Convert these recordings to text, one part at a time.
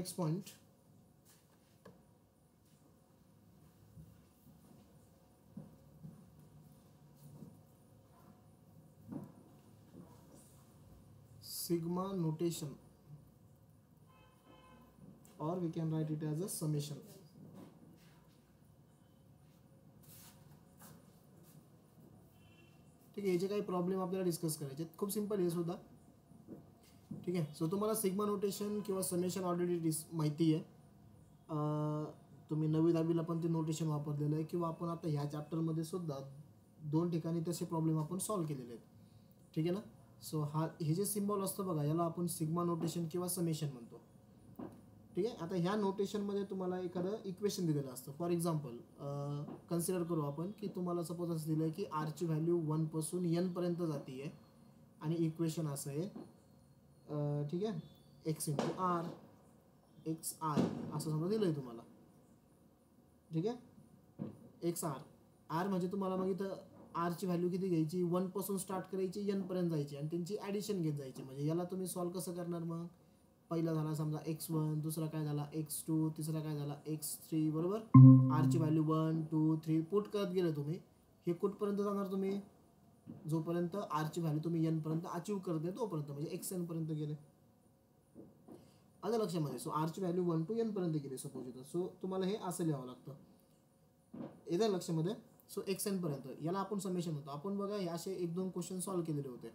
Next point, sigma notation, or we can write it as a summation. ठीक आहे, याचे काही प्रॉब्लेम आपल्याला डिस्कस करायचे आहेत. खूप सिंपल आहे सुद्धा. ठीक आहे. सो तुम्हाला सिग्मा नोटेशन किंवा समेशन ऑलरेडी माहिती आहे. तुम्ही 9वी 10वीला पण ते नोटेशन वापरलेलं आहे, किंवा आपण आता ह्या चॅप्टरमध्ये सुद्धा 2 ठिकाणी तसे प्रॉब्लेम आपण सॉल्व्ह केलेले आहेत. ठीक आहे ना. सो हे जे सिम्बॉल असतं बघा, याला आपण सिग्मा नोटेशन किंवा समेशन म्हणतो. ठीक आहे. आता ह्या नोटेशनमध्ये तुम्हाला एखादं इक्वेशन दिलेलं असतं. फॉर एक्झाम्पल कन्सिडर करू आपण की तुम्हाला सपोज असं दिलं आहे की आरची व्हॅल्यू 1 पासून n पर्यंत जाते आहे, आणि इक्वेशन असं आहे, ठीक आहे, x × r x r असं समजा दिलं आहे तुम्हाला. ठीक आहे. x r म्हणजे तुम्हाला मग इथं आरची व्हॅल्यू किती घ्यायची, 1 पासून स्टार्ट करायची, n पर्यंत जायची, आणि त्यांची ॲडिशन घेत जायची. म्हणजे याला तुम्ही सॉल्व्ह कसं करणार, मग पहिला झाला समजा x1, दुसरा काय झाला x2, तिसरा काय झाला x3, बरोबर. आरची व्हॅल्यू 1 2 3 पुट करत गेले तुम्ही. हे कुठपर्यंत जाणार तुम्ही, जोपर्यंत आरची व्हॅल्यू तुम्ही n पर्यंत अचीव करते तोपर्यंत, म्हणजे xn पर्यंत गेले. आलं लक्षामध्ये. सो आरची व्हॅल्यू 1 to n पर्यंत गेली सपोज इथं. सो तुम्हाला हे असं लिहावं लागतं. येतं लक्षामध्ये. सो xn पर्यंत याला आपण समेशन होतो. आपण बघा हे असे 1-2 क्वेश्चन सॉल्व्ह केलेले होते.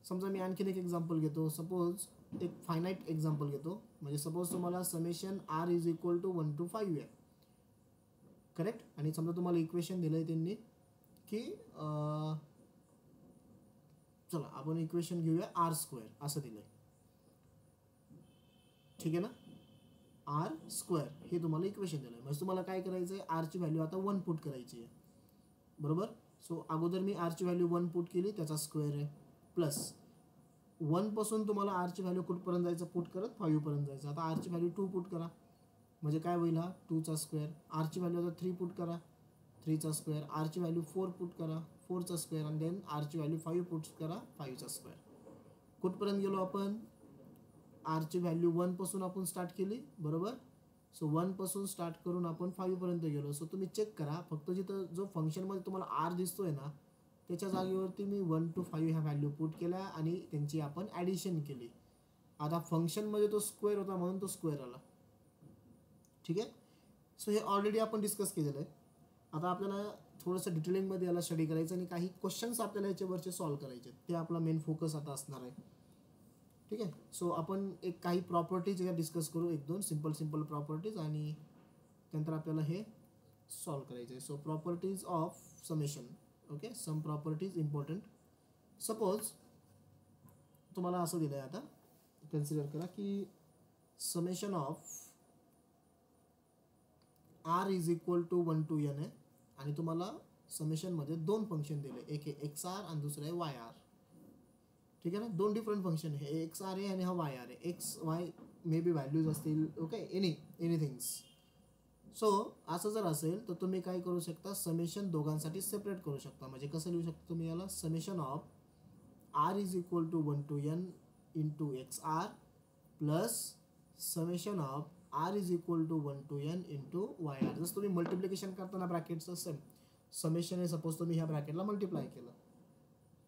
समजा मी आणखीन एक एक्झाम्पल घेतो. सपोज एक फायनाईट एक्झाम्पल घेतो. म्हणजे सपोज तुम्हाला समेशन r = 1 to 5 आहे, करेक्ट. आणि समजा तुम्हाला इक्वेशन दिलं आहे त्यांनी की चला आपण इक्वेशन घेऊया r² असं दिलं आहे. ठीक आहे ना. r² हे तुम्हाला इक्वेशन दिलं आहे. म्हणजे तुम्हाला काय करायचं आहे, आरची व्हॅल्यू आता 1 पुट करायची आहे, बरोबर. सो अगोदर मी आरची व्हॅल्यू 1 पुट केली, त्याचा स्क्वेअर आहे, प्लस 1 पासून तुम्हाला आरची व्हॅल्यू कुठपर्यंत जायचं, पुट करत 5 पर्यंत जायचं. आता आरची व्हॅल्यू 2 पुट करा, म्हणजे काय होईल, हा 2 चा स्क्वेअर. आरची व्हॅल्यू आता 3 पुट करा, 3 चा स्क्वेअर. आरची व्हॅल्यू 4 पुट करा, 4 चा स्क्वेअर. आणि देन आरची व्हॅल्यू 5 पुट करा, 5 चा स्क्वेअर. कुठपर्यंत गेलो आपण, आरची व्हॅल्यू 1 पासून आपण स्टार्ट केली, बरोबर. सो 1 पासून स्टार्ट करून आपण 5 पर्यंत गेलो. सो तुम्ही चेक करा, फक्त जिथं जो फंक्शनमध्ये तुम्हाला आर दिसतोय ना, त्याच्या जागेवरती मी 1 to 5 ह्या व्हॅल्यू पुट केल्या आणि त्यांची आपण ॲडिशन केली. आता फंक्शनमध्ये तो स्क्वेअर होता म्हणून तो स्क्वेअर आला. ठीक आहे. सो हे ऑलरेडी आपण डिस्कस केलेलं आहे. आता आपल्याला थोडंसं डिटेलिंगमध्ये याला स्टडी करायचं आणि काही क्वेश्चन्स आपल्याला याच्यावरचे सॉल्व्ह करायचे. ते आपला मेन फोकस आता असणार आहे. ठीक आहे. सो आपण एक काही प्रॉपर्टीज या डिस्कस करू, 1-2 सिंपल प्रॉपर्टीज, आणि त्यानंतर आपल्याला हे सॉल्व्ह करायचं आहे. So properties of summation. Okay, some properties important. Suppose तुम्हाला असं दिलं आहे, आता कन्सिडर करा की summation of r = 1 to n आहे, आणि तुम्हाला समेशनमध्ये 2 फंक्शन दिले, एक आहे xr आणि दुसरं आहे yr. ठीक आहे ना. 2 डिफरंट फंक्शन आहे, हे xr आहे आणि हा yr आहे. x y may be values असतील, ओके, एनिथिंग्स. सो असं जर असेल तर तुम्ही काय करू शकता, समेशन दोघांसाठी सेपरेट करू शकता. म्हणजे कसं लिहू शकता तुम्ही याला, summation of r = 1 to n into xr plus summation of r = 1 to n into yr. जसं तुम्ही मल्टिप्लिकेशन करताना ब्रॅकेटचं सेम समेशन आहे, सपोज तुम्ही ह्या ब्रॅकेटला मल्टिप्लाय केलं.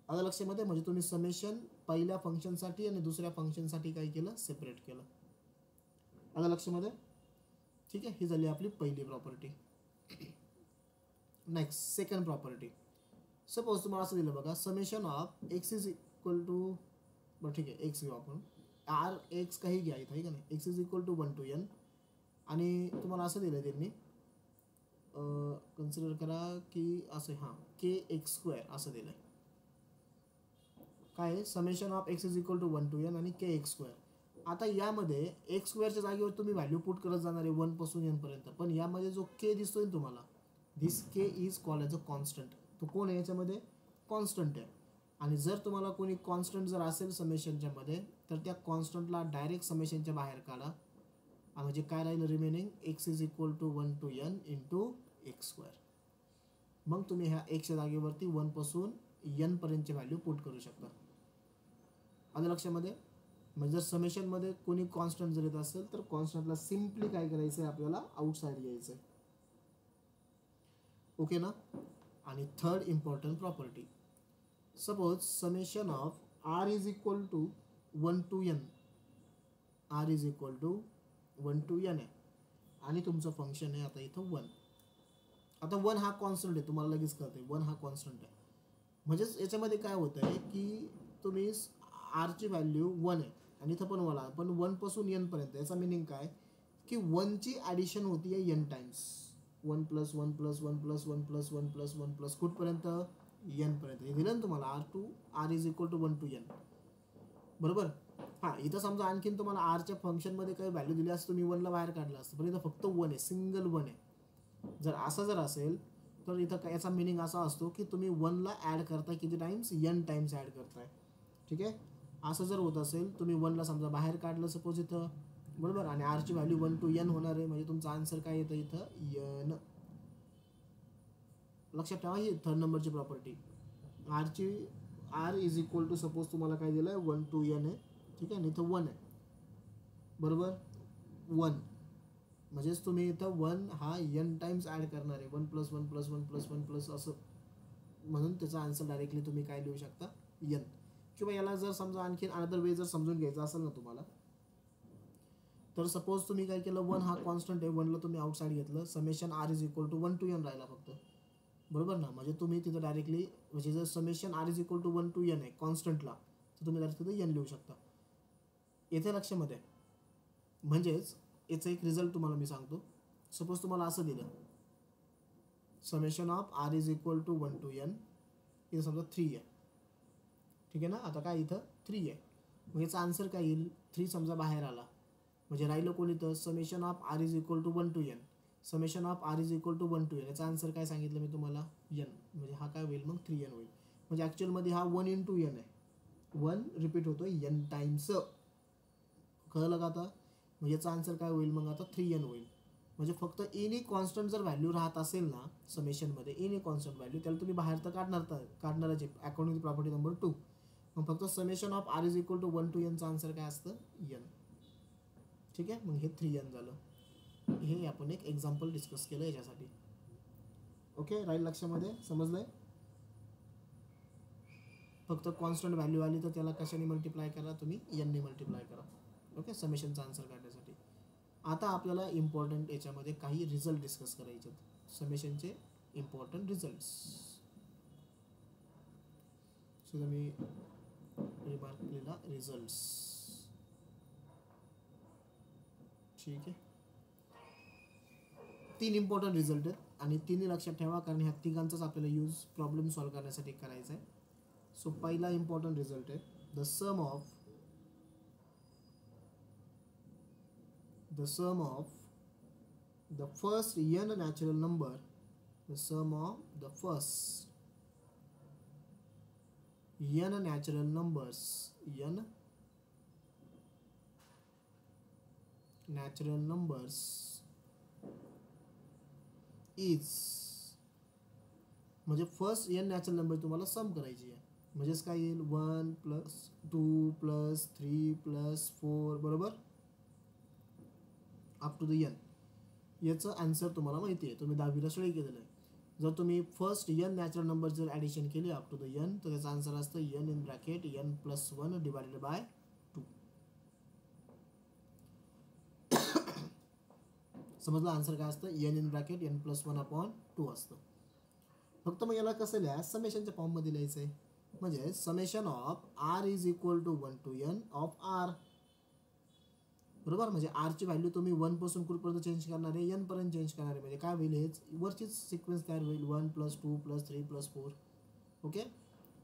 आलं लक्षामध्ये. म्हणजे तुम्ही समेशन पहिल्या फंक्शनसाठी आणि दुसऱ्या फंक्शनसाठी काय केलं, सेपरेट केलं. आलं लक्षामध्ये. ठीक आहे. ही झाली आपली पहिली property. Next second property. Suppose तुम्हाला असं दिलं बघा, समेशन ऑफ x = बरं ठीक आहे, x घेऊ आपण, आर एक्स काही घ्या इथं, आहे का नाही. x = 1 to n, आणि तुम्हाला असं दिलं त्यांनी, कन्सिडर करा की असं, हां, kx² असं दिलं आहे. काय आहे, summation of x = 1 to n आणि kx². आता यामध्ये x² च्या जागेवर तुम्ही व्हॅल्यू पुट करत जाणार आहे 1 पासून n पर्यंत. पण यामध्ये जो k दिसतोय ना तुम्हाला, दिस k is called as a constant. तो कोण आहे याच्यामध्ये, कॉन्स्टंट आहे. आणि जर तुम्हाला कोणी कॉन्स्टंट जर असेल समेशनच्या मध्ये, तर त्या कॉन्स्टंटला डायरेक्ट समेशनच्या बाहेर काढा. म्हणजे काय राहिलं remaining, x = 1 to n into x². मग तुम्ही ह्या x च्या जागेवरती 1 पासून n पर्यंतची व्हॅल्यू पुट करू शकता. आलं लक्षामध्ये. म्हणजे जर समेशनमध्ये कोणी कॉन्स्टंट जर येत असेल तर कॉन्स्टंटला सिम्पली काय करायचं आहे, आपल्याला आउटसाईड घ्यायचं आहे. ओके ना. आणि third important property, suppose summation of R is equal to 1 to n, r is equal to 1 to n आहे आणि तुमचं फंक्शन आहे आता इथं 1. आता 1 हा कॉन्स्टंट आहे, तुम्हाला लगेच कळते 1 हा कॉन्स्टंट आहे. म्हणजेच याच्यामध्ये काय होतं आहे की तुम्ही आरची व्हॅल्यू 1 आहे आणि इथं पण 1 आहे, पण 1 पासून n पर्यंत. याचा मिनिंग काय की 1ची ॲडिशन होती आहे n टाइम्स, 1 + 1 + 1 + 1 + 1 + 1 + कुठपर्यंत n पर्यंत. हे दिलं ना तुम्हाला r is equal to 1 to n, बरोबर. हां, इथं समजा आणखीन तुम्हाला आरच्या फंक्शनमध्ये काही व्हॅल्यू दिली असतं, तुम्ही 1ला बाहेर काढलं असतं, पण इथं फक्त 1 आहे, सिंगल 1 आहे. जर असं जर असेल तर इथं याचा मिनिंग असा असतो की तुम्ही 1ला ॲड करताय किती टाइम्स, n टाइम्स ॲड करताय. ठीक आहे. असं जर होत असेल, तुम्ही 1ला समजा बाहेर काढलं सपोज इथं, बरोबर, आणि आरची व्हॅल्यू 1 to n होणार आहे, म्हणजे तुमचा आन्सर काय येतं इथं n. लक्षात ठेवा ही थर्ड नंबरची property. R is equal to suppose तुम्हाला काय दिलं आहे 1 to n आहे. ठीक आहे. आणि इथं 1 आहे, बरोबर, 1. म्हणजेच तुम्ही इथं 1 हा n टाइम्स ॲड करणार आहे, 1 + 1 + 1 + 1 + असं, म्हणून त्याचा आन्सर डायरेक्टली तुम्ही काय लिहू शकता, n. किंवा याला जर समजा आणखी अनदर वे जर समजून घ्यायचं असेल ना तुम्हाला, तर सपोज तुम्ही काय केलं, 1 हा कॉन्स्टंट आहे, 1ला तुम्ही आउटसाईड घेतलं, summation r is equal to 1 to n राहिला फक्त, बरोबर ना. म्हणजे तुम्ही तिथं डायरेक्टली, म्हणजे जर summation r is equal to 1 to n आहे कॉन्स्टंटला, तर तुम्ही डायरेक्ट तिथं n लिहू शकता. येथे लक्षामध्ये. म्हणजेच याचा एक रिझल्ट तुम्हाला मी सांगतो. सपोज तुम्हाला असं दिलं, summation of R is equal to 1 to n, इथं समजा 3 आहे. ठीक आहे ना. आता काय इथं 3 आहे, मग याचा आन्सर काय येईल, 3 समजा बाहेर आला, म्हणजे राहिलं कोण इथं, summation of R is equal to 1 to n, summation of R is equal to 1 to n. याचा आन्सर काय सांगितलं मी तुम्हाला, n. म्हणजे हा काय होईल मग 3n होईल. म्हणजे ॲक्च्युअलमध्ये हा 1 into n आहे, 1 रिपीट होतो n टाइम्स. कळलं का आता. म्हणजे याचा आन्सर काय होईल मग आता 3n होईल. म्हणजे फक्त एनी कॉन्स्टंट जर व्हॅल्यू राहत असेल ना समेशनमध्ये, एनी कॉन्स्टंट व्हॅल्यू, त्याला तुम्ही बाहेर तर काढणारच आहे अकॉर्डिंग टू प्रॉपर्टी नंबर 2. मग फक्त summation of R is equal to 1 to n चा आन्सर काय असतं, n. ठीक आहे. मग हे 3n झालं. हे आपण एक एक्झाम्पल डिस्कस केलं याच्यासाठी. ओके, राहील लक्षामध्ये, समजलंय. फक्त कॉन्स्टंट व्हॅल्यू आली तर त्याला कशाने मल्टिप्लाय करा, तुम्ही n ने मल्टिप्लाय करा. ओके, समेशनचा आन्सर काढण्यासाठी. आता आपल्याला इम्पॉर्टंट याच्यामध्ये काही रिझल्ट डिस्कस करायचे आहेत, समेशनचे इम्पॉर्टंट रिझल्ट्स. सो मी रिमार्क केलेला रिझल्ट्स. ठीक आहे. 3 इम्पॉर्टंट रिझल्ट आहेत आणि 3 लक्षात ठेवा, कारण ह्या तिघांचाच आपल्याला यूज प्रॉब्लेम सॉल्व्ह करण्यासाठी करायचा आहे. सो पहिला इम्पॉर्टंट रिझल्ट आहे, the sum of the first n natural number, the sum of the first n natural numbers, n natural numbers is, म्हणजे फर्स्ट n नॅचरल नंबर तुम्हाला सम करायची आहे. म्हणजेच काय येईल, 1 + 2 + 3 + 4, बरोबर, अप टू द n. याचं आन्सर तुम्हाला माहिती आहे, तुम्ही 10वीला स्टडी केलेलं आहे. जर तुम्ही फर्स्ट n नॅचरल नंबर जर ॲडिशन केली अप टू द n, तर त्याचा आन्सर असतं n in bracket n + 1 divided by 2. समजलं आन्सर काय असतं, n इन ब्रॅकेट n + 1/2 असतं. फक्त मग याला कसं लिहा, समेशनच्या फॉर्ममध्ये लिहायचं आहे. म्हणजे summation of R is equal to 1 to n of r, बरोबर. म्हणजे आरची व्हॅल्यू तुम्ही 1 पासून कुठपर्यंत चेंज करणार आहे, n पर्यंत चेंज करणार आहे. म्हणजे काय होईल, हेच वरचीच सिक्वेन्स तयार होईल, 1 + 2 + 3 + 4. ओके.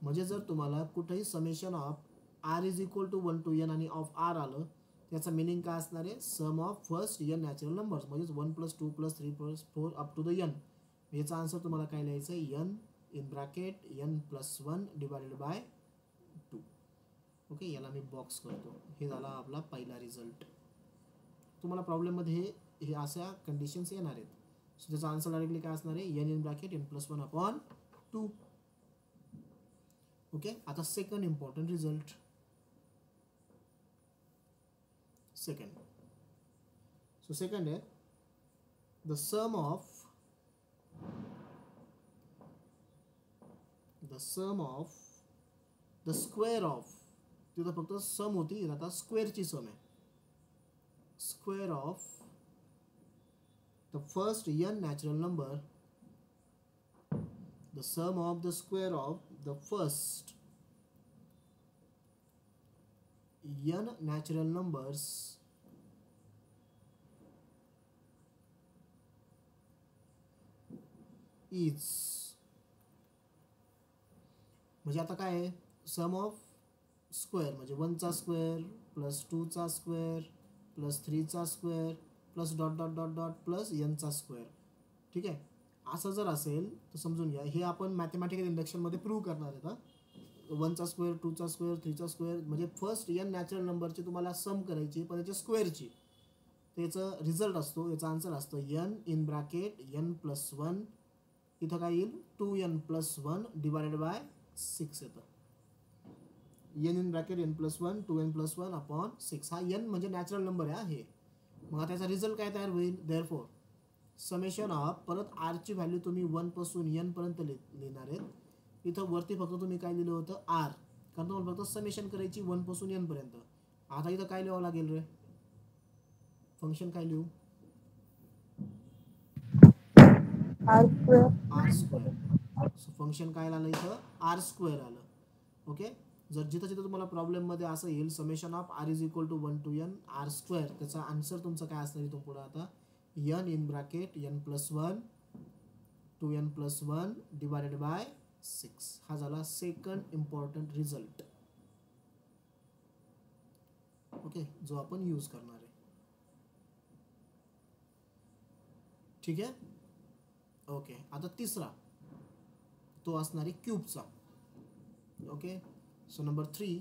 म्हणजे जर तुम्हाला कुठेही summation of R is equal to 1 to n आणि ऑफ आर आलं, त्याचा मिनिंग काय असणार आहे, sum of first n natural numbers, म्हणजेच 1 + 2 + 3 + 4 अप टू द n. याचा आन्सर तुम्हाला काय लिहायचं आहे, n in bracket n + 1 divided by 2. Okay, याला मी बॉक्स करतो. हे झाला आपला पहिला रिझल्ट. तुम्हाला प्रॉब्लेममध्ये हे अशा कंडिशन्स येणार आहेत. सो त्याचा आन्सर डायरेक्टली काय असणार आहे, n in bracket n + 1/2. Okay. आता second important result, second. So second आहे the sum of the square of, तिथं फक्त सम होती, आता स्क्वेअरची सम आहे. Square of the first n natural number, the sum of the square of the first n natural numbers is, म्हणजे आता काय आहे, सम ऑफ स्क्वेअर म्हणजे 1चा स्क्वेअर प्लस 2चा स्क्वेअर प्लस 3चा square plus dot dot dot dot plus nचा square. ठीक आहे, असं जर असेल तर समजून घ्या हे आपण मॅथमॅटिकल इंडक्शनमध्ये प्रूव्ह करणार आहेत. 1चा स्क्वेअर 2चा स्क्वेअर 3चा स्क्वेअर म्हणजे फर्स्ट n नॅचरल नंबरची तुम्हाला सम करायची पण त्याच्या स्क्वेअरची, त्याचं रिझल्ट असतो, याचा आन्सर असतो n in bracket n plus 1, इथं काय येईल 2n प्लस 1 डिवायडेड बाय 6 येतं. n in bracket n plus 1 2n plus 1 upon 6. हा n म्हणजे नॅचरल नंबर आहे. मग त्याचा रिझल्ट काय तयार होईल, देअरफॉर समेशन ऑफ, परत r ची व्हॅल्यू तुम्ही 1 पासून n पर्यंत लिहिणार आहेत. इथं वरती फक्त तुम्ही काय लिहिलं होतं r, कारण तुम्हाला फक्त समेशन करायची 1 पासून n पर्यंत. आता इथं काय लिहावं लागेल रे, फंक्शन काय लिहू, r स्क्वेअर. सो फंक्शन काय आलं इथं r स्क्वेअर आलं. ओके, जर जिथं जिथं तुम्हाला प्रॉब्लेममध्ये असं येईल summation of r is equal to 1 to n r square, त्याचा आन्सर तुमचं काय असणार इथून पुढे आता n in bracket n plus 1 2n plus 1 divided by 6. हा झाला सेकंड इम्पॉर्टंट रिझल्ट. ओके, जो आपण यूज करणार आहे. ठीक आहे. ओके, आता तिसरा तो असणार आहे क्यूबचा. Okay, so number 3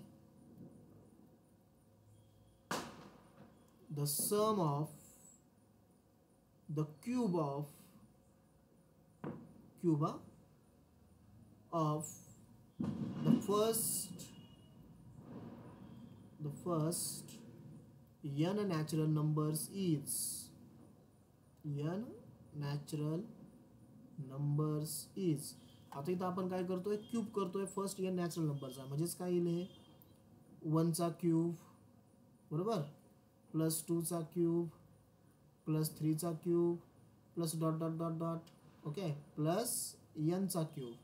the sum of the cube of the first n natural numbers is आता इथं आपण काय करतोय, क्यूब करतोय फर्स्ट n नॅचरल नंबरचा, म्हणजेच काय येईल हे 1चा क्यूब बरोबर प्लस 2चा क्यूब प्लस 3चा cube plus dot dot dot dot. Okay, plus nचा क्यूब.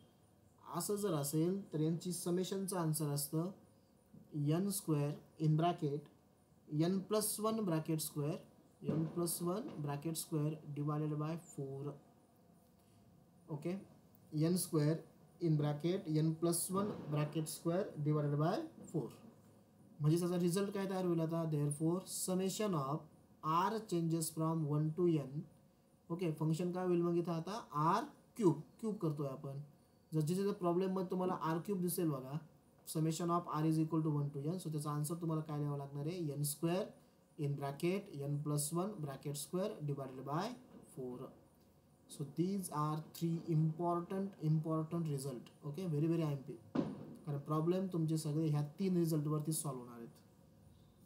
असं जर असेल तर यांची समेशनचं आन्सर असतं n square in bracket n plus 1 bracket square divided by 4. Okay, n square in bracket n plus 1 bracket square divided by 4. म्हणजे त्याचा रिझल्ट काय तयार होईल आता, therefore summation of r changes from 1 to n. Okay, function काय होईल मग इथं आता r क्यूब करतोय आपण. जर जिथे प्रॉब्लेममध्ये तुम्हाला r क्यूब दिसेल बघा, summation of r is equal to 1 to n, so त्याचा आन्सर तुम्हाला काय लिहावं लागणार आहे n square in bracket n plus 1 bracket square divided by 4. So these are 3 important result. Okay, very very IMP, कारण problem तुमचे सगळे ह्या 3 रिझल्टवरती सॉल्व्ह होणार आहेत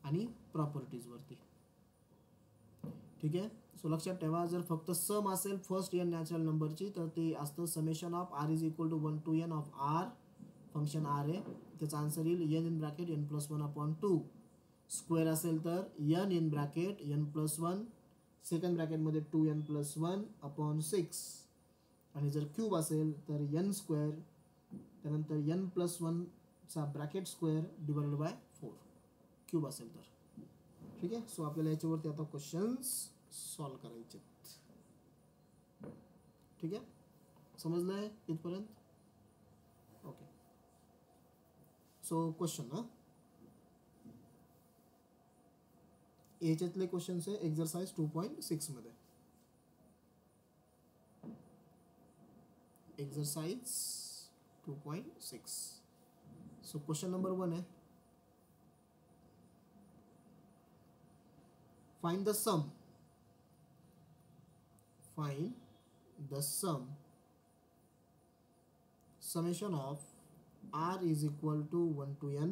आणि प्रॉपर्टीजवरती. ठीक आहे, सो लक्षात ठेवा जर फक्त सम असेल फर्स्ट n नॅचरल नंबरची तर ते असतं summation of r is equal to 1 to n of r, function r आहे, त्याचा आन्सर येईल n in bracket n plus 1 upon 2. Square असेल तर n in bracket n plus 1 second ब्रॅकेटमध्ये 2n प्लस 1 अपॉन 6. आणि जर क्यूब असेल तर n स्क्वेअर त्यानंतर n प्लस 1 चा bracket square divided by 4 cube असेल तर. ठीक आहे, सो आपल्याला याच्यावरती आता क्वेश्चन्स सॉल्व करायचे. ठीक आहे, समजलंय इथपर्यंत. ओके, सो क्वेश्चन याच्यातले क्वेश्चन्स आहे एक्झरसाइज 2.6 मध्ये. एक्झरसाइज 2.6. सो क्वेश्चन नंबर 1 आहे find the sum summation of r is equal to 1 to n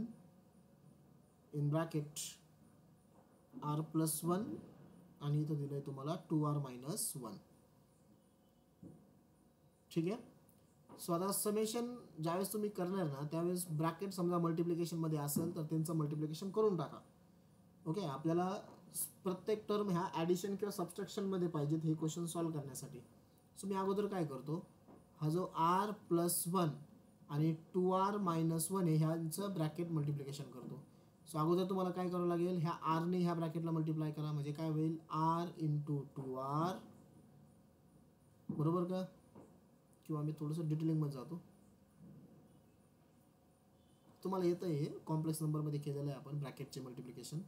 in bracket r plus one आणि इथं दिलं आहे तुम्हाला 2r मायनस वन. ठीक आहे. सो आता समेशन ज्यावेळेस तुम्ही करणार ना त्यावेळेस ब्रॅकेट समजा मल्टिप्लिकेशनमध्ये असेल तर त्यांचं मल्टिप्लिकेशन करून टाका. ओके. आपल्याला प्रत्येक टर्म ह्या ॲडिशन किंवा सबस्ट्रॅक्शनमध्ये पाहिजेत हे क्वेश्चन सॉल्व्ह करण्यासाठी. सो मी अगोदर काय करतो, हा जो आर प्लस वन आणि 2r मायनस वन आहे ह्यांचं ब्रॅकेट मल्टिप्लिकेशन करतो. सो अगोदर तुम्हाला काय करावं लागेल, ह्या आरने ह्या ब्रॅकेटला मल्टिप्लाय करा म्हणजे काय होईल, आर इंटू 2r. बरोबर का? किंवा मी थोडंसं डिटेलिंगमध्ये जातो. तुम्हाला येतं हे कॉम्प्लेक्स नंबरमध्ये केलेलं आहे आपण ब्रॅकेटचे मल्टिप्लिकेशन.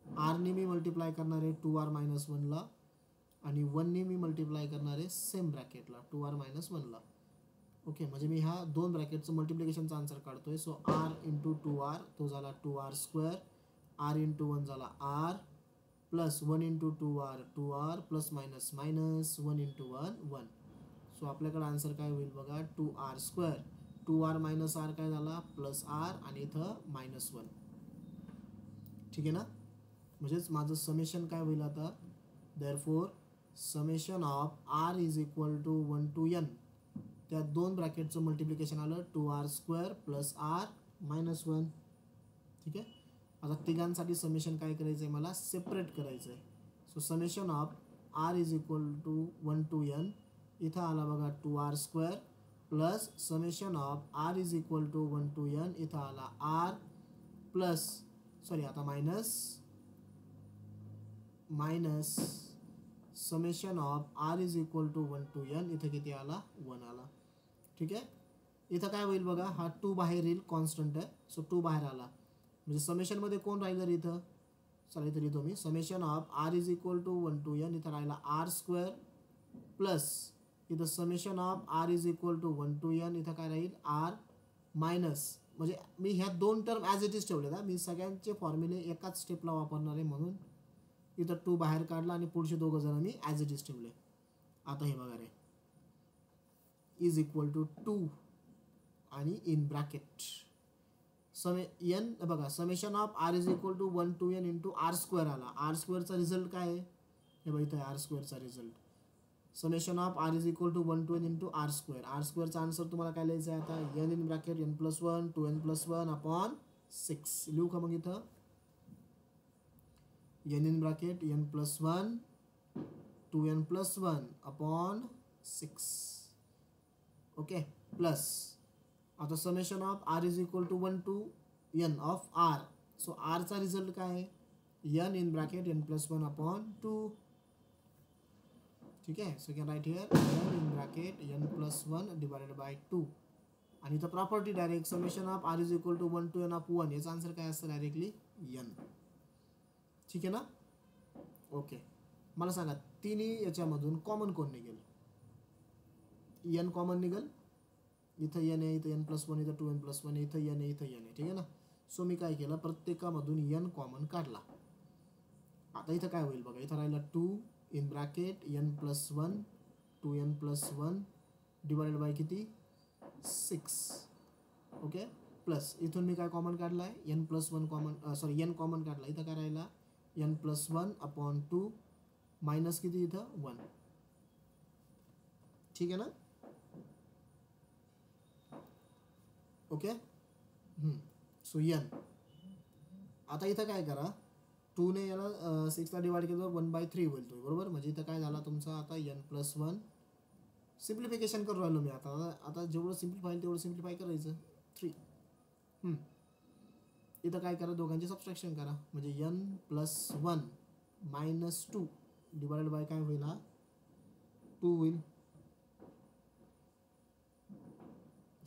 आरने मी मल्टिप्लाय करणार आहे 2r मायनस वनला आणि वनने मी मल्टिप्लाय करणार आहे सेम ब्रॅकेटला 2r मायनस वनला. ओके. म्हणजे मी ह्या दोन ब्रॅकेटचं मल्टिप्लिकेशनचा आन्सर काढतोय. सो आर इंटू 2r तो झाला 2r square, R into one झाला R plus one into 2r plus minus minus one into one one. सो आपल्याकडे आन्सर काय होईल बघा, 2r square, 2r minus R काय झाला प्लस आर आणि इथं मायनस वन. ठीक आहे ना. म्हणजेच माझं समेशन काय होईल आता, therefore summation of R is equal to 1 to n, त्या दोन ब्रॅकेटचं मल्टिप्लिकेशन आलं 2r square plus r minus one. ठीक आहे. आता तिघांसाठी समेशन काय करायचं आहे, मला सेपरेट करायचं आहे. So summation of R is equal to 1 to n, इथं आला बघा 2r square plus summation of R is equal to 1 to n, इथं आला आर प्लस आता minus summation of R is equal to 1 to n, इथं किती आला 1 आला. ठीक आहे. इथं काय होईल बघा, हा 2 बाहेर येईल, कॉन्स्टंट आहे. सो 2 बाहेर आला म्हणजे समेशनमध्ये कोण राहिलं इथं, चला इथं लिहितो मी, summation of R is equal to 1 to n, इथं राहिला आर स्क्वेअर प्लस इथं summation of R is equal to 1 to n, इथं काय राहील आर मायनस. म्हणजे मी ह्या दोन टर्म ॲज इट इज ठेवले ना, मी सगळ्यांचे फॉर्म्युले एकाच स्टेपला वापरणार आहे म्हणून इथं 2 बाहेर काढला आणि पुढचे दोघं जण मी ॲज इट इज ठेवले. आता हे बघा रे, इज इक्वल टू 2 आणि इन ब्रॅकेट एन बघा, summation of R is equal to 1 to n into R square आला. आर स्क्वेअरचा रिझल्ट काय आहे, हे बघा इथं आर स्क्वेअरचा result. Summation of R is equal to 1 to n into R square. R स्क्वेअरचा आन्सर तुम्हाला काय लिहायचं आहे आता, N in bracket n plus one 2n plus one upon 6. लिहू का मग इथं, n in bracket n plus 1 2n plus 1 upon 6. Okay. Plus आता summation of R is equal to 1 to n of R. So आरचा result काय आहे, n in bracket n plus 1 upon 2. ठीक आहे. So can write here n in bracket n plus 1 divided by 2 आणि इथं property direct summation of R is equal to 1 to n of 1, याचा answer काय असतं डायरेक्टली n. ठीक आहे ना. ओके. मला सांगा तिन्ही याच्यामधून कॉमन कोण निघेल, n कॉमन निघेल. इथं n आहे, इथं n प्लस वन, इथं 2n प्लस वन, इथं n आहे, इथं n आहे. ठीक आहे ना. सो मी काय केलं, प्रत्येकामधून n कॉमन काढला. आता इथं काय होईल बघा, इथं राहिला 2 in bracket n plus one 2n plus one divided by किती 6. ओके. प्लस इथून मी काय कॉमन काढला आहे, n plus one common n common काढला. इथं काय राहिला n plus one upon 2 minus किती इथं 1. ठीक आहे ना. ओके. सो n आता इथं काय करा, 2 ने याला 6ला डिवाइड केलं 1/3 होईल तो, बरोबर. म्हणजे इथं काय झाला तुमचा आता n प्लस वन. सिम्प्लिफिकेशन करून राहिलो मी आता जेवढं सिम्प्लिफाय तेवढं सिम्प्लिफाय करायचं 3. इथं काय करा, दोघांची सबस्ट्रॅक्शन करा म्हणजे n plus one minus 2 divided bye काय होईल, हा 2 होईल.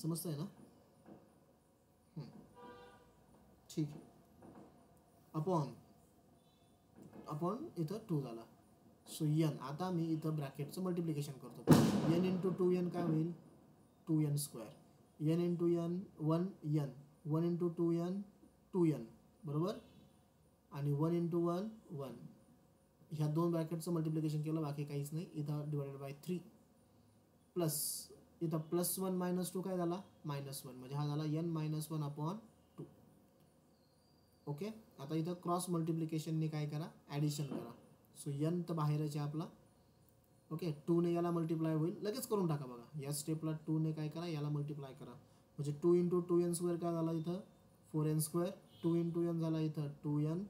समजतंय ना. ठीक आहे. अपॉन इथं 2 झाला. सो n आता मी इथं ब्रॅकेटचं मल्टिप्लिकेशन करतो. n इंटू 2n काय होईल 2n square, n into n 1 into 2n 2n, बरोबर. आणि 1 इंटू 1 1. ह्या दोन ब्रॅकेटचं मल्टिप्लिकेशन केलं, बाकी काहीच नाही. इथं डिवायडेड बाय 3 प्लस इथं प्लस 1 मायनस 2 काय झाला -1, म्हणजे हा झाला n minus 1 upon 2. Okay. Okay. आता इथं क्रॉस मल्टिप्लिकेशनने काय करा, ॲडिशन करा. सो n तर बाहेरच आहे आपला. ओके, 2ने याला मल्टिप्लाय होईल, लगेच करून टाका बघा. या स्टेपला 2ने काय करा, याला मल्टिप्लाय करा. म्हणजे 2 × 2n स्क्वेअर काय झाला इथं 4n स्क्वेअर. 2 × n झाला इथं 2n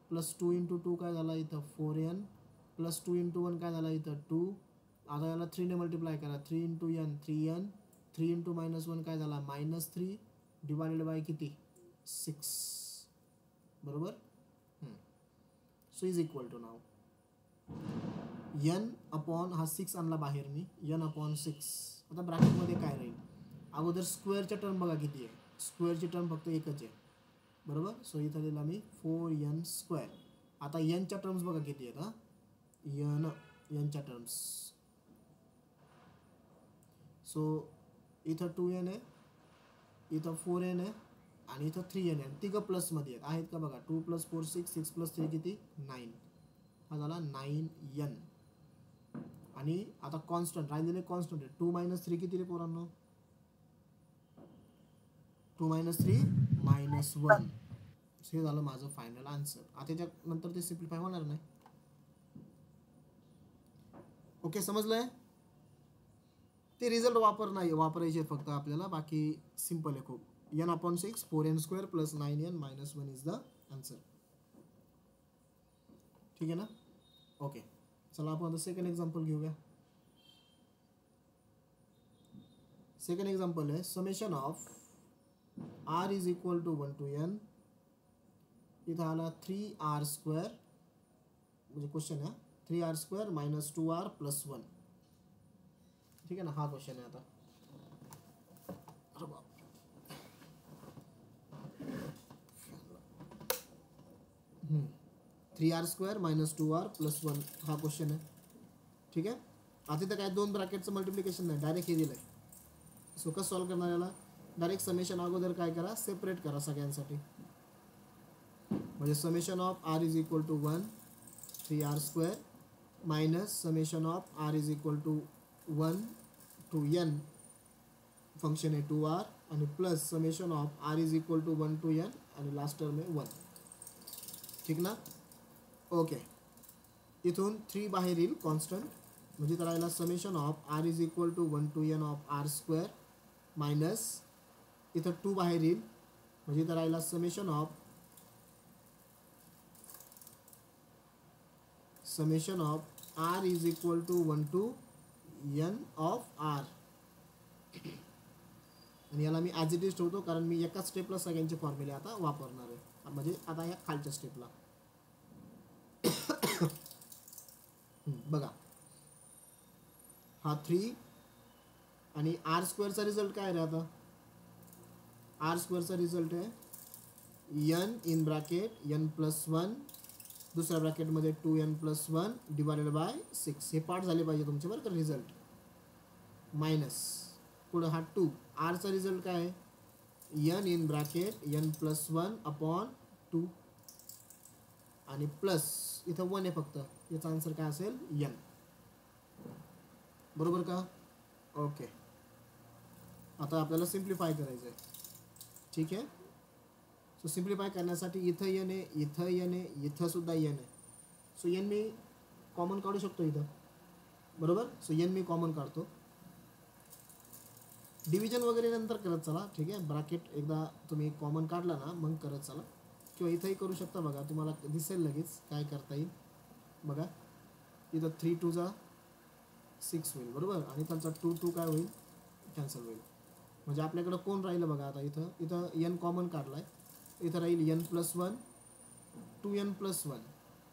प्लस 2 × 2 काय झाला इथं 4n प्लस 2 × 1 काय झाला इथं 2. आता याला 3ने मल्टिप्लाय करा. 3 × n 3n. 3 × -1 काय झाला -3 डिवायडेड बाय किती 6. बरोबर. सो इज इक्वल टू नाव n अपॉन हा 6 आणला बाहेर मी, n अपॉन 6. आता ब्रॅकेटमध्ये काय राहील, अगोदर स्क्वेअरच्या टर्म बघा किती आहे. स्क्वेअरची टर्म फक्त एकच आहे. बरोबर. सो इथं लिहिला मी 4n स्क्वेअर. आता nच्या टर्म्स बघा किती आहेत. nच्या टर्म्स. सो इथं 2n आहे, इथं 4n आहे आणि इथं 3n आहे. तिघं प्लसमध्ये आहेत का बघा. 2 + 4 6, 6 + 3 किती 9. हा झाला 9n. आणि आता कॉन्स्टंट राहिलेले कॉन्स्टंट आहे. 2 - 3 किती रे पोरांनो 2 - 3 -1. हे झालं माझं फायनल आन्सर. आता त्याच्यानंतर ते सिम्प्लिफाय होणार नाही. ओके, समजलंय. ते रिझल्ट वापरायचे फक्त आपल्याला, बाकी सिम्पल आहे खूप. n upon 6 4n square plus 9n -1 is the answer. ठीक आहे ना. ओके, चला आपण आता सेकंड एक्झाम्पल घेऊया. सेकंड एक्झाम्पल आहे summation of r is equal to 1 to n. इथं आला 3r स्क्वेअर, म्हणजे क्वेश्चन आहे 3r square minus 2r plus 1. ठीक आहे ना, हा क्वेश्चन आहे. आता 3r square minus 2r plus 1 हा क्वेश्चन आहे. ठीक आहे. आता इथं काय दोन ब्रॅकेटचं मल्टिप्लिकेशन नाही, डायरेक्ट हे दिलं आहे. सो कसं सॉल्व करणार याला, डायरेक्ट समेशन अगोदर काय करा, सेपरेट करा सगळ्यांसाठी. म्हणजे summation of r is equal to 1 3r square minus summation of r is equal to 1 to n function आहे 2r आणि plus summation of r is equal to 1 to n आणि last term आहे 1. ठीक ना. Okay, इथून 3 बाहेर येईल constant, म्हणजे तर राहिला summation of r is equal to 1 to n of r square minus इथं 2 बाहेर येईल, म्हणजे तर राहिला summation of r is equal to 1 to n of r. आणि याला मी ॲज इट इज ठेवतो, कारण मी एकाच स्टेपला सगळ्यांचे फॉर्म्युले आता वापरणार आहे. म्हणजे आता या खालच्या स्टेपला बघा, हा 3 आणि r स्क्वेअरचा रिझल्ट काय रे. आता r स्क्वेअरचा रिझल्ट आहे n in bracket n plus 1 दुसऱ्या ब्रॅकेटमध्ये 2n प्लस 1 डिवायडेड बाय 6. हे पार्ट झाले पाहिजे तुमचे बरं का. रिझल्ट मायनस पुढं हा 2 r चा रिझल्ट काय आहे n in bracket n plus 1 upon 2 आणि प्लस इथं 1 आहे फक्त. याचा आन्सर काय असेल n. बरोबर का. ओके, आता आपल्याला सिम्प्लिफाय करायचं आहे. ठीक आहे. सो सिम्प्लिफाय करण्यासाठी इथं n आहे, इथं n आहे, इथं सुद्धा n आहे. सो n मी कॉमन काढू शकतो इथं. बरोबर. सो n मी कॉमन काढतो. डिव्हिजन वगैरे नंतर करत चला. ठीक आहे. ब्रॅकेट एकदा तुम्ही कॉमन काढला ना मग करत चला, किंवा इथंही करू शकता. बघा तुम्हाला दिसेल लगेच काय करता येईल. बघा इथं 3 2 जा 6 होईल. बरोबर. आणि त्यांचा 2 2 काय होईल कॅन्सल होईल. म्हणजे आपल्याकडं कोण राहिलं बघा. आता इथं n कॉमन काढला आहे. इथं राहील n plus 1 2n plus 1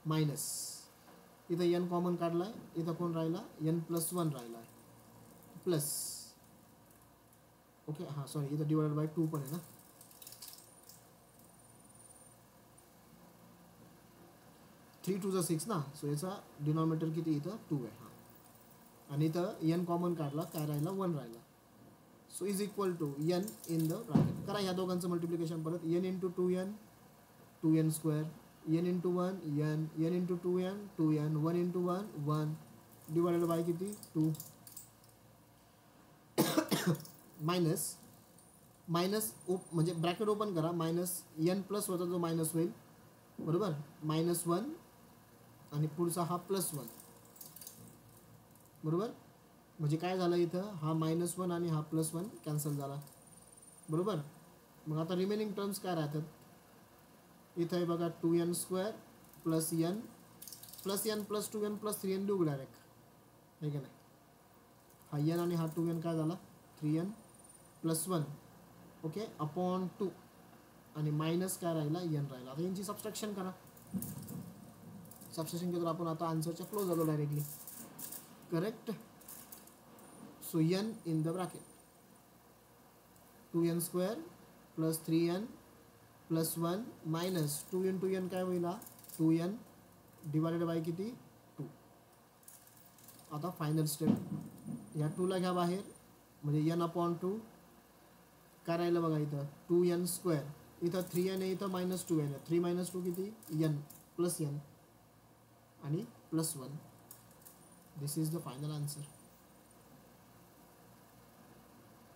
minus इथं n कॉमन काढला आहे. इथं कोण राहिला n प्लस 1 राहिला आहे प्लस. ओके, हां सॉरी, इथं डिवाइडेड बाय 2 पण आहे ना. 3 2 जा 6 ना. सो याचा डिनॉमिनेटर किती इथं 2 आहे. हां, आणि इथं n कॉमन काढला काय राहिला 1 राहिला. So is equal to n in the bracket. करा ह्या दोघांचं मल्टिप्लिकेशन परत. n into 2n 2n square, n into 1 n into 2n 2n 1 into 1 1 divided by किती 2 मायनस म्हणजे ब्रॅकेट ओपन करा. मायनस n प्लस होता जो मायनस होईल बरोबर, -1 आणि पुढचा हा +1. बरोबर, म्हणजे काय झालं इथं, हा -1 आणि हा +1 कॅन्सल झाला. बरोबर, मग आता रिमेनिंग टर्म्स काय राहतात, इथं आहे बघा 2n² + n + 2n + 3n लिहू डायरेक्ट, आहे का नाही. हा n आणि हा 2n काय झाला, 3n + 1 ओके अपॉन 2 आणि मायनस काय राहिला, n राहिला. आता यांची सबस्ट्रॅक्शन करा. सबस्ट्रॅक्शन केलं आपण आता आन्सरच्या क्लोज झालो directly. Correct. So n in the bracket 2n² + 3n + 1 minus 2 × n काय होईल, 2n डिवायडेड बाय किती, 2. आता फायनल स्टेप, या 2ला घ्या बाहेर, म्हणजे n अपॉन 2 काय राहिलं बघा इथं, 2n². इथं 3n आहे, इथं -2n आहे. 3 - 2 किती, n + n आणि +1. This is the final answer.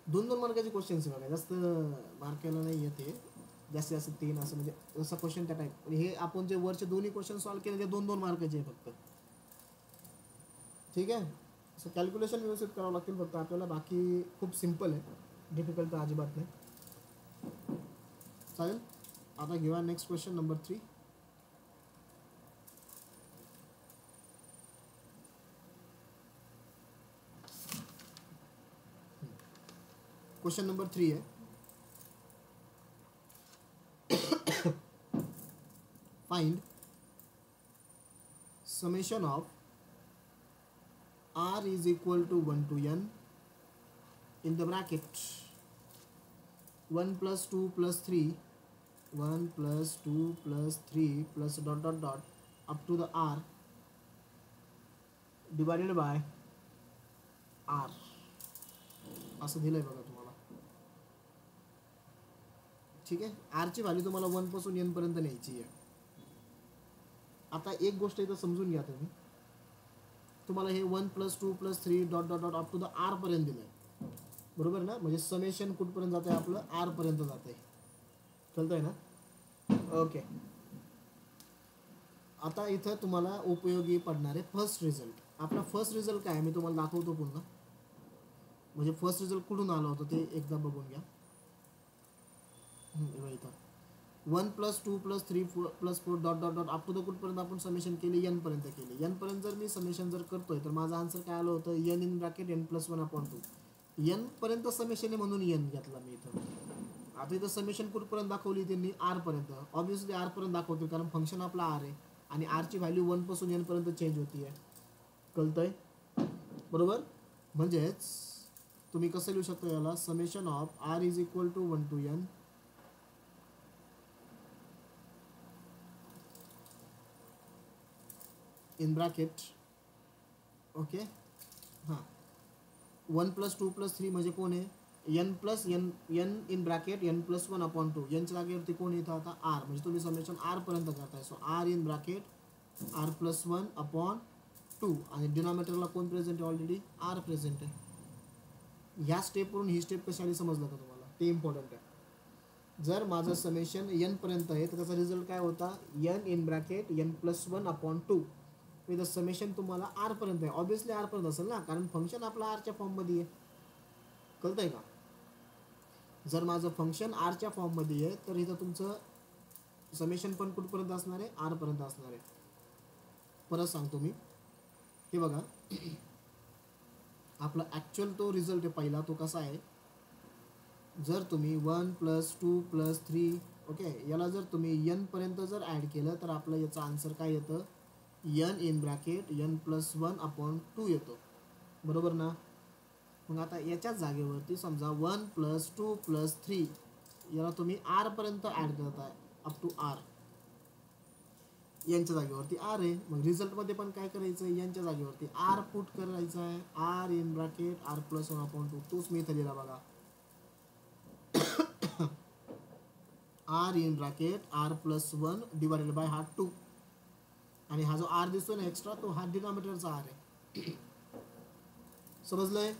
2-2 मार्काचे क्वेश्चन्स आहे बघा, जास्त मार्काला नाही येते, जास्तीत जास्त 3 असं, म्हणजे जसा क्वेश्चन त्या टाईप. हे आपण जे वरचे दोन्ही क्वेश्चन सॉल्व्ह केले ते 2-2 मार्काचे आहे फक्त. ठीक आहे, सो कॅल्क्युलेशन व्यवस्थित करावं लागतील फक्त आपल्याला, बाकी खूप सिम्पल आहे, डिफिकल्ट तर अजिबात नाही. चालेल, आता घेऊया next question number 3. Question number 3 है, find summation of r is equal to 1 to n in the bracket 1 + 2 + 3 1 + 2 + 3 plus ... up to the r divided by r असं दिलंय बघा तुम्हाला. ठीक आहे, आर ची व्हॅल्यू तुम्हाला 1 पासून n पर्यंत न्यायची आहे. आता एक गोष्ट इथं समजून घ्या तुम्ही, तुम्हाला हे 1 + 2 + 3 ... अप टू द r पर्यंत दिलंय. बरोबर ना, म्हणजे समेशन कुठपर्यंत जात आहे आपलं, r पर्यंत जात आहे. कळतंय ना, ओके. आता इथं तुम्हाला उपयोगी पडणारे फर्स्ट रिझल्ट. आपला फर्स्ट रिझल्ट काय आहे मी तुम्हाला दाखवतो पुन्हा, म्हणजे फर्स्ट रिझल्ट कुठून आलं होतं ते एकदा बघून घ्या. इथं 1 + 2 + 3 + 4 ... अप टू द कुठपर्यंत आपण समेशन केले, n पर्यंत केले. n पर्यंत जर मी समेशन जर करतोय तर माझा आन्सर काय आलं होतं, n in bracket n + 1/2. n पर्यंत समेशन आहे म्हणून n घेतला मी इथं. आता इथं समेशन कुठपर्यंत दाखवली त्यांनी, r पर्यंत. ऑब्व्हियसली r पर्यंत दाखवतील कारण फंक्शन आपला r आहे आणि r ची व्हॅल्यू 1 पासून n पर्यंत चेंज होती आहे. कळतंय, बरोबर. म्हणजेच तुम्ही कसं लिहू शकता याला, summation of r is equal to 1 to n in bracket, okay. हां, 1 + 2 + 3 म्हणजे कोण आहे, n + n in bracket n + 1/2. यांच्या जागेवरती कोण येतं आता, r. म्हणजे तुम्ही समेशन r पर्यंत करताय. So r in bracket r + 1/2 आणि डिनॉमिनेटरला कोण प्रेझेंट आहे, ऑलरेडी r प्रेझेंट आहे. ह्या स्टेपवरून ही स्टेप कशी आली समजलं का तुम्हाला, ते इम्पॉर्टंट आहे. जर माझं समेशन n पर्यंत आहे तर त्याचा रिझल्ट काय होता, n इन ब्रॅकेट n + 1/2. इथं समेशन तुम्हाला r पर्यंत आहे, ऑब्व्हियसली r पर्यंत असेल ना, कारण फंक्शन आपला r च्या फॉर्ममध्ये आहे. कळतंय का, जर माझं फंक्शन r च्या फॉर्ममध्ये आहे तर इथं तुमचं समेशन पण कुठपर्यंत असणार आहे, r पर्यंत असणार आहे. परत सांगतो मी, हे बघा आपला ॲक्च्युअल तो रिझल्ट आहे पहिला, तो कसा आहे, जर तुम्ही 1 + 2 + 3 ओके याला जर तुम्ही n पर्यंत जर ॲड केलं तर आपलं याचं आन्सर काय येतं, n इन ब्रॅकेट n + 1/2 येतो. बरोबर ना. मग आता याच्याच जागेवरती समजा 1 + 2 + 3 याला तुम्ही r पर्यंत ॲड करताय, अप टू r. यांच्या जागेवरती r आहे, मग रिझल्टमध्ये पण काय करायचं आहे, यांच्या जागेवरती r पुट करायचं आहे, r इन ब्रॅकेट r + 1/2. तोच मी इथं लिहिला बघा, r in bracket r + 1 divided bye हा 2 आणि हा जो r दिसतो ना एक्स्ट्रा, तो हा डिनॉमिनेटरचा r आहे. समजलंय,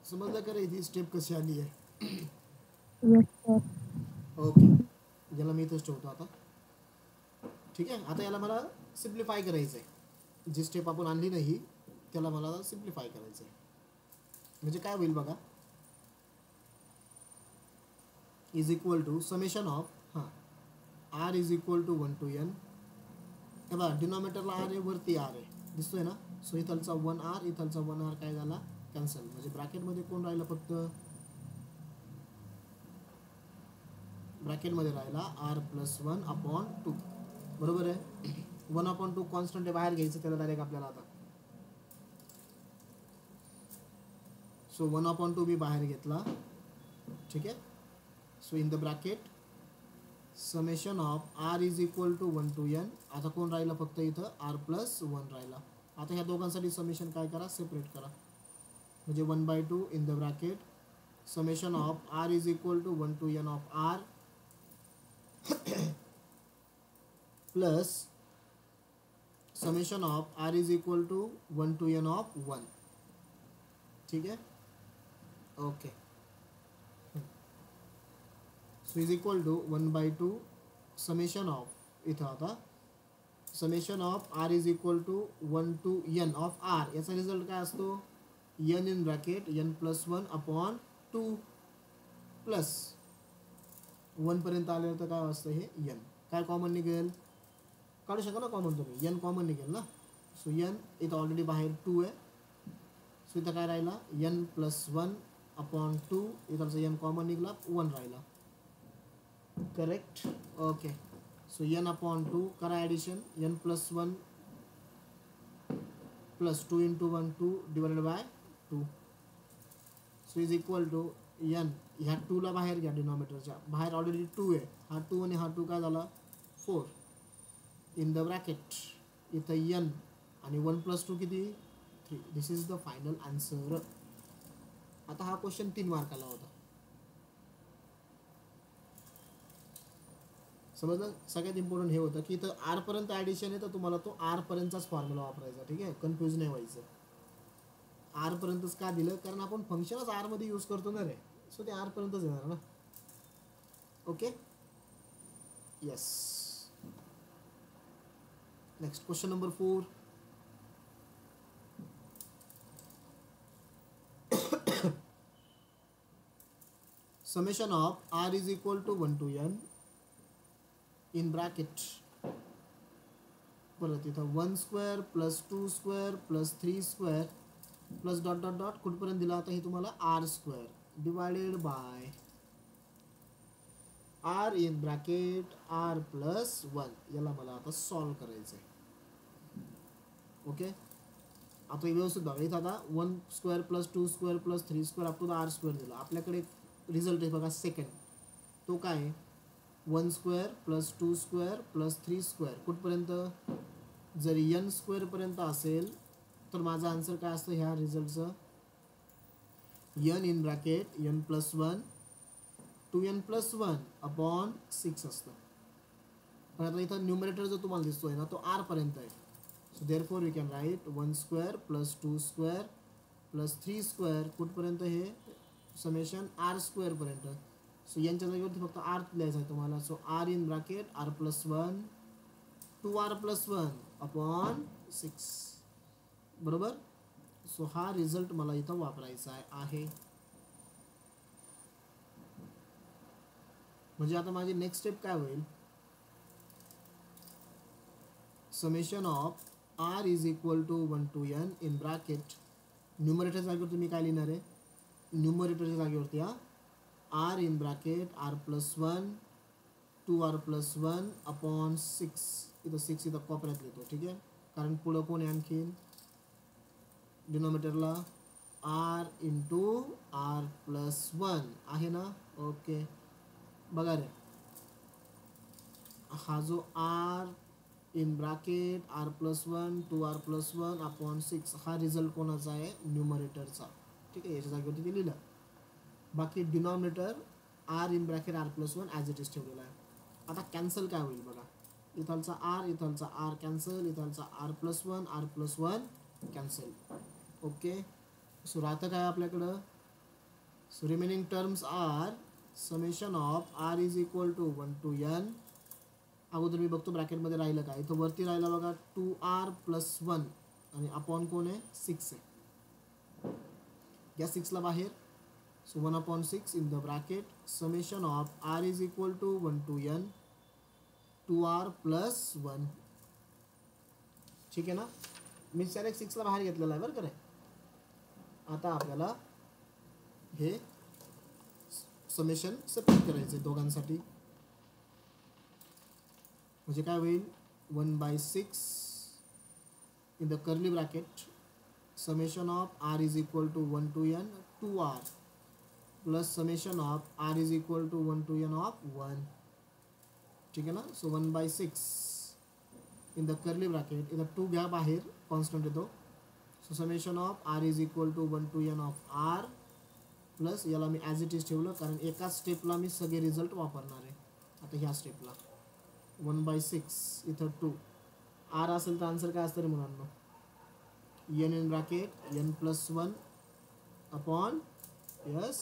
समजलं का रे ही स्टेप कशी आली आहे. ओके याला मी इथंच ठेवतो आता. ठीक आहे. आता याला मला सिम्प्लिफाय करायचं आहे. जी स्टेप आपण आणली नाही त्याला मला सिम्प्लिफाय करायचं आहे. म्हणजे काय होईल बघा, is equal to summation of R is equal to 1 to n. हे बघा डिनॉमिनेटरला आर आहे, वरती आर आहे, दिसतोय ना. सो इथलचा 1r इथलचा 1r काय झाला, कॅन्सल. म्हणजे ब्रॅकेटमध्ये कोण राहिलं, फक्त ब्रॅकेटमध्ये राहिला r+1/2. बरोबर आहे. 1/2 कॉन्स्टंट आहे, बाहेर घ्यायचं त्याला डायरेक्ट आपल्याला आता. सो 1/2 मी बाहेर घेतला. ठीक आहे. So in the bracket summation of R is equal to 1 to n. आता कोण राहिला, फक्त इथं r+1 राहिला. आता ह्या दोघांसाठी समेशन काय करा, सेपरेट करा. म्हणजे 1/2 in the bracket summation of R is equal to 1 to n of r plus summation of R is equal to 1 to n of 1. ठीक आहे. Okay. So is equal to 1/2 summation of, इथं आता summation of R is equal to 1 to n of r. याचा result काय असतो, n in bracket n+1/2 plus 1 पर्यंत आले तर काय असतं, हे n. काय कॉमन निघेल, काढू शका ना कॉमन तुम्ही, n कॉमन निघेल ना. सो n इथं ऑलरेडी बाहेर 2 आहे. सो इथं काय राहिला, n+1/2. इथलचा n कॉमन निघाला, 1 राहिला. करेक्ट. ओके. सो n/2 करा addition, n+1 plus 2 × 1 2 divided by 2. So is equal to n, ह्या 2ला बाहेर घ्या, डिनॉमिनेटरच्या बाहेर ऑलरेडी 2 आहे. हा 2 आणि हा 2 काय झाला, 4. इन द ब्रॅकेट इथं n आणि 1+2 किती, 3. दिस इज द फायनल आन्सर. आता हा क्वेश्चन 3 मार्काला होता. समजलं. सगळ्यात इम्पॉर्टंट हे होतं की इथं आर पर्यंत ॲडिशन आहे, तर तुम्हाला तो आर पर्यंतचाच फॉर्म्युला वापरायचा. ठीक आहे. कन्फ्यूज नाही व्हायचं. आर पर्यंतच का दिलं, कारण आपण फंक्शनच आर मध्ये यूज करतो ना रे. सो ते आर पर्यंतच येणार ना. Okay. Yes. Next question number 4. Summation of R is equal to 1 to n in bracket, परत इथं 1² plus 2² plus 3² plus dot dot dot कुठपर्यंत दिला, आता हे तुम्हाला r² divided by r in bracket r+1. याला मला आता सॉल्व करायचं आहे. ओके. आता व्यवस्थित बघा, इथं आता 1² plus 2² plus 3² up to the r² दिला. आपल्याकडे रिझल्ट आहे बघा सेकंड, तो काय आहे, 1² प्लस 2² प्लस 3² कुठपर्यंत, जर n² पर्यंत असेल तर माझा आन्सर काय असतं ह्या रिझल्टचं, n in bracket n+1 2n+1/6 असतं. पण आता इथं न्यूमरेटर जो तुम्हाला दिसतोय ना, तो r पर्यंत आहे. So therefore we can write 1² plus 2² plus 3² कुठपर्यंत, हे समेशन r² पर्यंत. सो यांच्या जागेवरती फक्त r लिहायचं आहे तुम्हाला. So r in bracket r+1 2r+1/6. बरोबर. सो हा रिझल्ट मला इथं वापरायचा आहे. म्हणजे आता माझी नेक्स्ट स्टेप काय होईल, summation of R is equal to 1 to n in bracket, numerator जागेवरती मी काय लिहिणार आहे, न्यूमरेटरच्या जागेवरती r in bracket r+1 2r+1/6. इथं 6 इथं कॉपऱ्यात लिहितो. ठीक आहे. कारण पुढं कोण आहे आणखीन, डिनॉमिनेटरला r × r+1 आहे ना. ओके. बघा रे, हा जो r in bracket r+1 2r+1/6 हा रिझल्ट कोणाचा आहे, न्यूमरेटरचा. ठीक आहे. याच्या जागेवरती ते लिहिलं. बाकी denominator r in bracket r+1 as it is ठेवलेला आहे. आता कॅन्सल काय होईल बघा, इथलचा r इथलचा r कॅन्सल, इथलचा r+1 कॅन्सल. ओके. सो राहतं काय आपल्याकडं, so remaining terms are summation of R is equal to 1 to n. अगोदर मी बघतो ब्रॅकेटमध्ये राहिलं काय, इथं वरती राहिलं बघा 2r + 1 आणि अपॉन कोण आहे 6 आहे. या 6ला बाहेर. So 1/6 in the bracket summation of R is equal to 1 to n 2r + 1. ठीक आहे ना. मी डायरेक्ट 6ला बाहेर घेतलेला आहे बरं का रे. आता आपल्याला हे समेशन सेपरेट करायचे दोघांसाठी. म्हणजे काय होईल 1/6 in the curly bracket summation of R is equal to 1 to n 2r plus summation of R is equal to 1 to n of 1. ठीक आहे ना. So 1/6 in the curly bracket, इथं 2 घ्या बाहेर, कॉन्स्टंट येतो. So summation of R is equal to 1 to n of r plus याला मी as it is ठेवलं कारण एकाच स्टेपला मी सगळे रिझल्ट वापरणार आहे. आता ह्या स्टेपला 1/6 इथं 2 आर असेल तर आन्सर काय असतं रे मुलांना, n in bracket n + 1 upon yes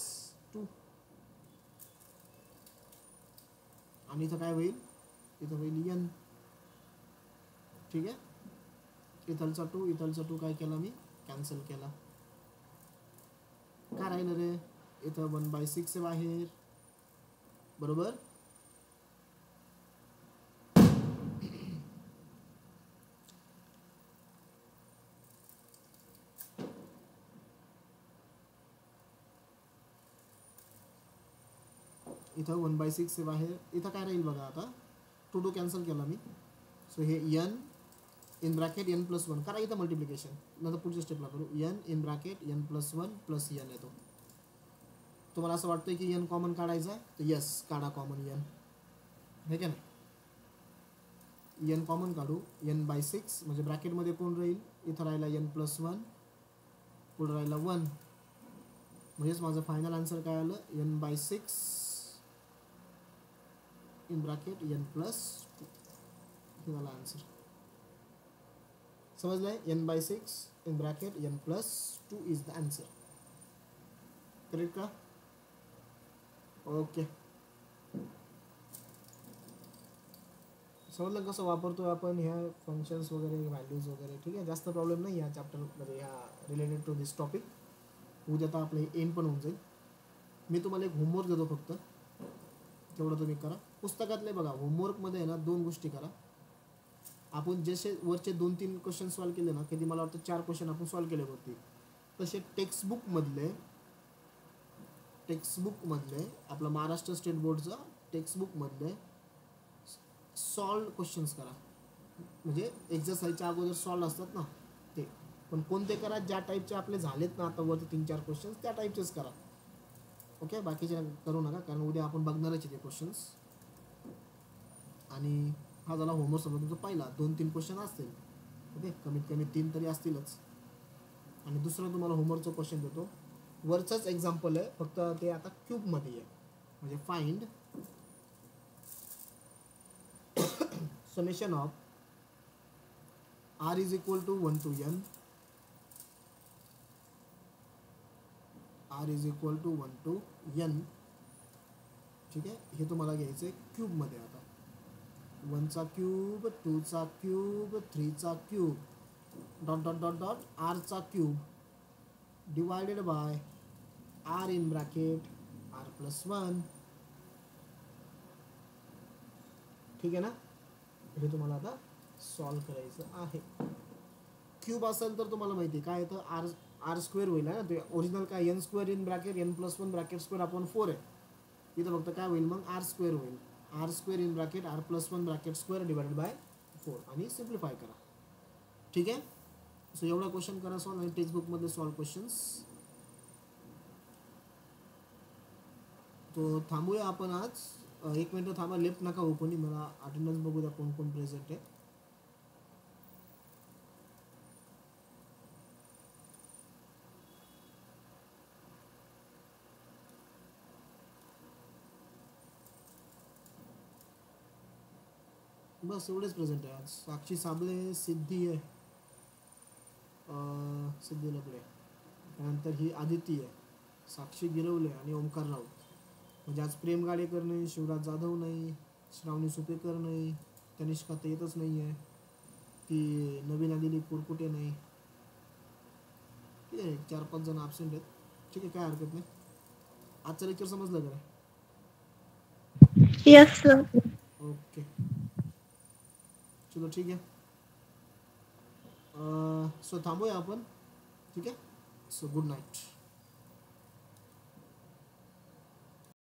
2. आणि इथं काय होईल, इथं होईल n. ठीक आहे. इथलचा 2 इथलचा 2 काय केला मी, कॅन्सल केला. काय राहिलं रे, इथं 1/6 आहे बाहेर, बरोबर. इथं 1/6 आहे बाहेर. इथं काय राहील बघा, आता 2 कॅन्सल केला मी. सो हे n इन ब्रॅकेट n + 1 करा, इथं मल्टिप्लिकेशन नंतर पुढच्या स्टेपला करू. n in bracket n + 1 + n येतो. तुम्हाला असं वाटतंय की n कॉमन काढायचा आहे तर यस काढा कॉमन n, हे का नाही. n कॉमन काढू. n/6 म्हणजे ब्रॅकेटमध्ये कोण राहील, इथं राहिला n + 1 पुढे राहिला 1. म्हणजेच माझं फायनल आन्सर काय आलं, n/6 इन ब्रॅकेट n + 2. हे झाला आन्सर. समजलंय. n/6 in bracket n + 2 is the answer. Correct का. ओके. समजलं कसं वापरतोय आपण ह्या फंक्शन्स वगैरे, व्हॅल्यूज वगैरे. ठीक आहे. जास्त प्रॉब्लेम नाही ह्या चॅप्टरमध्ये, ह्या रिलेटेड टू दिस टॉपिक. उद्या आता आपले एंड पण होऊन जाईल. मी तुम्हाला एक होमवर्क देतो, फक्त तेवढं तुम्ही करा. पुस्तकातले बघा, होमवर्कमध्ये आहे ना 2 गोष्टी करा. आपण जसे वरचे 2-3 क्वेश्चन सॉल्व केले ना, कधी मला वाटतं 4 क्वेश्चन आपण सॉल्व केले होते, तसे टेक्स्टबुकमधले आपलं महाराष्ट्र स्टेट बोर्डचं टेक्स्टबुकमधले सॉल्व क्वेश्चन्स करा. म्हणजे एक्झरसाईजच्या अगोदर सॉल्व असतात ना ते, पण कोणते करा, ज्या टाईपचे आपले झालेत ना आता वरती 3-4 क्वेश्चन्स, त्या टाईपचेच करा. ओके. बाकीचे करू नका, कारण उद्या आपण बघणारच आहे ते क्वेश्चन्स. आणि हा झाला होमवर्क समजा तुमचा पहिला. 2-3 क्वेश्चन असतील. ओके. कमीत कमी 3 तरी असतीलच. आणि दुसरं तुम्हाला होमवर्कचं क्वेश्चन देतो, वरचंच एक्झाम्पल आहे, फक्त ते आता क्यूबमध्ये आहे. म्हणजे find summation of R is equal to 1 to n r is equal to 1 to n. ठीक आहे. हे तुम्हाला घ्यायचं आहे क्यूबमध्ये. आता 1चा क्यूब, 2चा क्यूब, 3चा cube, dot dot dot dot आरचा cube divided by R in bracket r + 1. ठीक आहे ना. हे तुम्हाला आता सॉल्व करायचं आहे. क्यूब असेल तर तुम्हाला माहिती आहे काय येतं, r² होईल ना. ते ओरिजिनल काय n² in bracket n + 1 bracket square upon 4 आहे. इथं फक्त काय होईल मग, r² होईल. r² in bracket r + 1 bracket square divided by 4 आणि सिम्प्लिफाय करा. ठीक आहे. सो एवढा क्वेश्चन करा सॉल्व, आणि टेक्स्टबुकमधले सॉल्व क्वेश्चन्स. तो थांबूया आपण आज. 1 मिनिट थांबा, लेफ्ट नका हो कोणी. मला अटेंडन्स बघू द्या कोण कोण प्रेझेंट आहे. बस एवढेच प्रेझेंट आहे आज. साक्षी साबळे, सिद्धी आहे, सिद्धी लकडे, त्यानंतर ही आदिती आहे, साक्षी गिरवले आणि ओमकार राऊत. म्हणजे आज प्रेम गाडेकर नाही, शिवराज जाधव नाही, श्रावणी सुपेकर नाही, तनिष्का तर येतच नाही आहे, ती नवीन आलेली कुरकुटे नाही. ठीक आहे, 4-5 जण ॲबसेंट आहेत. ठीक आहे, काय हरकत नाही. आजचं लेक्चर समजलं का? Yes sir. ओके, चलो ठीक आहे. सो थांबूया आपण. ठीक आहे, सो गुड नाईट.